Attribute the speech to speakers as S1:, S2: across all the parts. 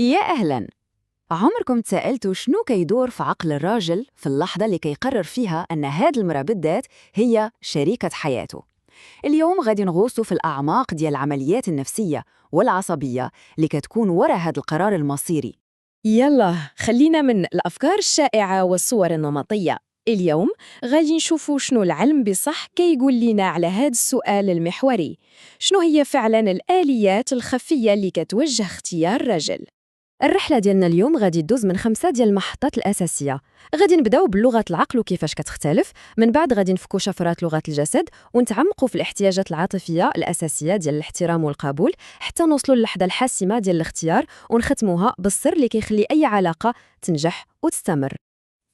S1: يا أهلاً. عمركم تساءلتوا شنو كيدور في عقل الراجل في اللحظة اللي كيقرر فيها أن هاد المرأة بالذات هي شريكة حياته؟ اليوم غادي نغوصوا في الأعماق ديال العمليات النفسية والعصبية اللي كتكون وراء هاد القرار المصيري.
S2: يلا خلينا من الأفكار الشائعة والصور النمطية. اليوم غادي نشوفوا شنو العلم بصح كيقول لنا على هذا السؤال المحوري. شنو هي فعلا الآليات الخفية اللي كتوجه اختيار الرجل؟ الرحلة ديالنا اليوم غادي تدوز من 5 ديال المحطات الأساسية. غادي نبداو بلغة العقل وكيفاش كتختلف، من بعد غادي نفكو شفرات لغة الجسد ونتعمقوا في الاحتياجات العاطفية الأساسية ديال الاحترام والقبول حتى نوصلوا للحظة الحاسمة ديال الاختيار ونختموها بالسر اللي كيخلي أي علاقة تنجح وتستمر.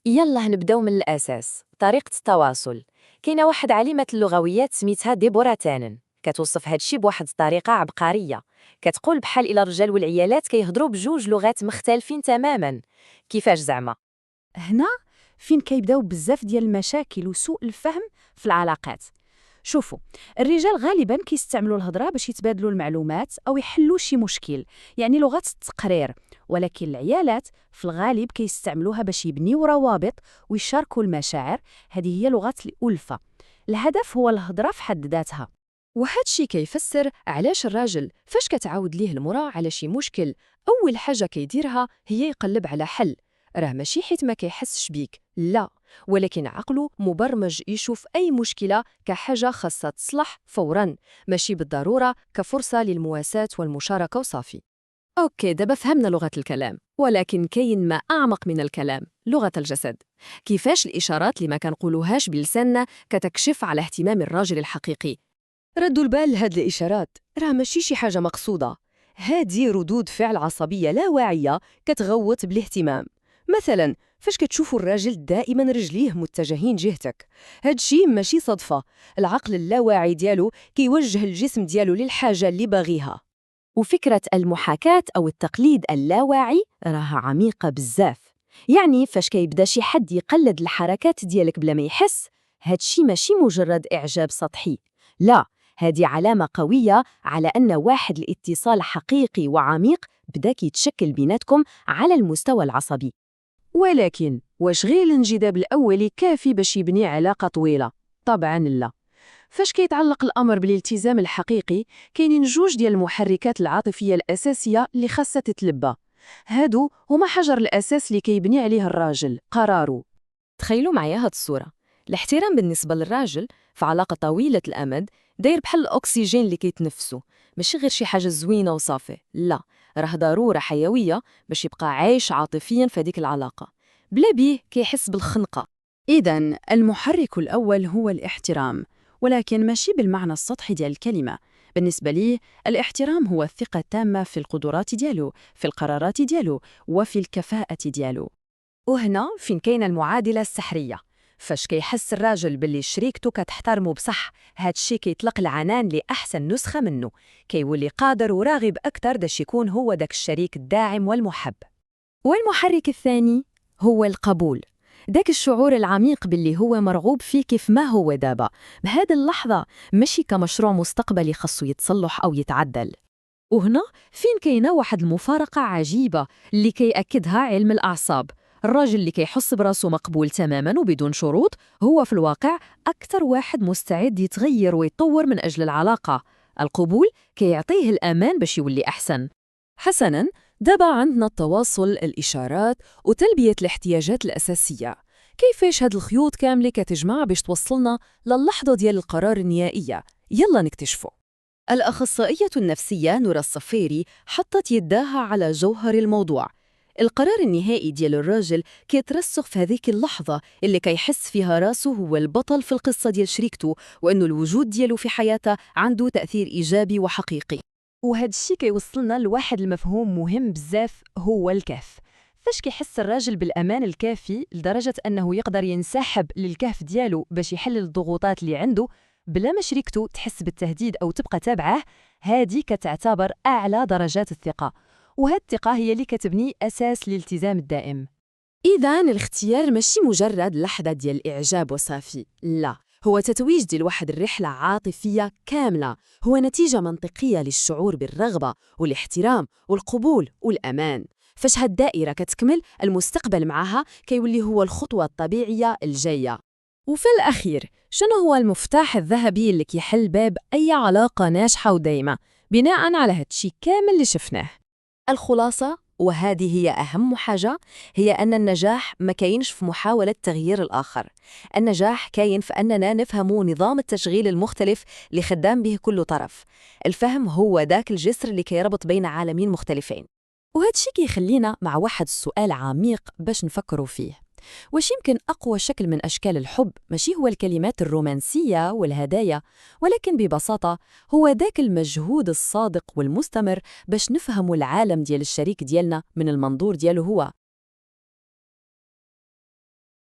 S3: يلا نبداو من الأساس. طريقة التواصل. كاينه واحد عالمة اللغويات سميتها ديبورا تانن، كتوصف هادشي بواحد الطريقة عبقرية. كتقول بحال إلا الرجال والعيالات كيهضروا بجوج لغات مختلفين تماما. كيفاش زعما؟
S4: هنا فين كيبداو بزاف ديال المشاكل وسوء الفهم في العلاقات. شوفوا، الرجال غالبا كيستعملوا الهضره باش يتبادلوا المعلومات او يحلوا شي مشكل، يعني لغه التقرير، ولكن العيالات في الغالب كيستعملوها باش يبنيو روابط ويشاركوا المشاعر. هذه هي لغه الألفة. الهدف هو الهضره في حد ذاتها.
S2: وهذا الشيء كيفسر علاش الراجل فاش كتعاود ليه المرأة على شي مشكل أول حاجة كيديرها هي يقلب على حل. راه ماشي حيت ما كيحسش بيك، لا، ولكن عقله مبرمج يشوف أي مشكلة كحاجة خاصة تصلح فوراً، ماشي بالضرورة كفرصة للمواساة والمشاركة وصافي. أوكي، دابا فهمنا لغة الكلام، ولكن كاين ما أعمق من الكلام، لغة الجسد. كيفاش الإشارات اللي ما كنقولوهاش بلساننا كتكشف على اهتمام الراجل الحقيقي؟ ردوا البال لهاد الإشارات راه ماشي شي حاجة مقصودة، هادي ردود فعل عصبية لا واعية كتغوت بالاهتمام. مثلا فاش كتشوفوا الراجل دائما رجليه متجهين جهتك، هادشي ماشي صدفة، العقل اللاواعي ديالو كيوجه الجسم ديالو للحاجة اللي باغيها.
S3: وفكرة المحاكاة أو التقليد اللاواعي راها عميقة بزاف. يعني فاش كيبدا شي حد يقلد الحركات ديالك بلا ما يحس، هادشي ماشي مجرد إعجاب سطحي، لا، هذه علامة قوية على أن واحد الاتصال حقيقي وعميق بدا كيتشكل بيناتكم على المستوى العصبي.
S4: ولكن واش غير الانجذاب الأولي كافي باش يبني علاقة طويلة؟ طبعاً لا. فاش كيتعلق الأمر بالالتزام الحقيقي، كاينين جوج ديال المحركات العاطفية الأساسية اللي خاصها تتلبى. هادو هما حجر الأساس اللي كيبني عليه الراجل قراره.
S2: تخيلوا معايا هاد الصورة. الاحترام بالنسبة للراجل في علاقة طويلة الأمد داير بحال الأكسجين اللي كيتنفسو، ماشي غير شي حاجة زوينة وصافي، لا، راه ضرورة حيوية باش يبقى عايش عاطفياً في هذيك العلاقة. بلا بيه كيحس بالخنقة.
S4: إذن المحرك الأول هو الاحترام، ولكن ماشي بالمعنى السطحي ديال الكلمة. بالنسبة لي الاحترام هو الثقة التامة في القدرات ديالو، في القرارات ديالو، وفي الكفاءة ديالو.
S2: وهنا فين كاينة المعادلة السحرية. فاش كيحس الراجل باللي شريكته كتحترمه بصح، هادشي كيطلق العنان لأحسن نسخة منه، كيولي قادر وراغب أكتر باش يكون هو داك الشريك الداعم والمحب. والمحرك الثاني هو القبول، داك الشعور العميق باللي هو مرغوب فيه كيف ما هو دابا بهذه اللحظة، ماشي كمشروع مستقبلي خاصو يتصلح أو يتعدل. وهنا فين كاينة واحد المفارقة عجيبة اللي كيأكدها علم الأعصاب. الراجل اللي كيحس براسو مقبول تماما وبدون شروط هو في الواقع أكثر واحد مستعد يتغير ويطور من أجل العلاقة. القبول كيعطيه الأمان باش يولي أحسن. حسناً، دابا عندنا التواصل، الإشارات، وتلبية الاحتياجات الأساسية. كيفاش هاد الخيوط كاملة كتجمع باش توصلنا للحظة ديال القرار النهائية؟ يلا نكتشفه. الأخصائية النفسية نورا الصفيري حطت يدها على جوهر الموضوع. القرار النهائي ديال الراجل كيترسخ في هذيك اللحظة اللي كيحس فيها راسه هو البطل في القصة ديال شريكته، وأنه الوجود ديالو في حياته عنده تأثير إيجابي وحقيقي.
S4: وهذا الشيء كيوصلنا لواحد المفهوم مهم بزاف، هو الكهف. فاش كيحس الراجل بالأمان الكافي لدرجة أنه يقدر ينسحب للكهف ديالو باش يحل الضغوطات اللي عنده بلا ما شريكته تحس بالتهديد أو تبقى تابعه، هذه كتعتبر أعلى درجات الثقة. وهذه الثقة هي اللي كتبني أساس الالتزام الدائم.
S2: إذن الاختيار ماشي مجرد لحظة ديال إعجاب وصافي، لا، هو تتويج ديال واحد الرحلة عاطفية كاملة، هو نتيجة منطقية للشعور بالرغبة والاحترام والقبول والأمان. فاش هاد الدائرة كتكمل المستقبل معها كيولي هو الخطوة الطبيعية الجاية. وفي الأخير شنو هو المفتاح الذهبي اللي كيحل باب أي علاقة ناجحة ودايمة بناء على هادشي كامل اللي شفناه؟
S3: الخلاصة، وهذه هي أهم حاجة، هي أن النجاح ما كاينش في محاولة تغيير الآخر. النجاح كاين في أننا نفهم نظام التشغيل المختلف اللي خدام به كل طرف. الفهم هو ذاك الجسر اللي كيربط بين عالمين مختلفين.
S2: وهذا الشيء كيخلينا مع واحد السؤال عميق باش نفكروا فيه. واش يمكن أقوى شكل من أشكال الحب ماشي هو الكلمات الرومانسية والهدايا، ولكن ببساطة هو ذاك المجهود الصادق والمستمر باش نفهموا العالم ديال الشريك ديالنا من المنظور دياله هو؟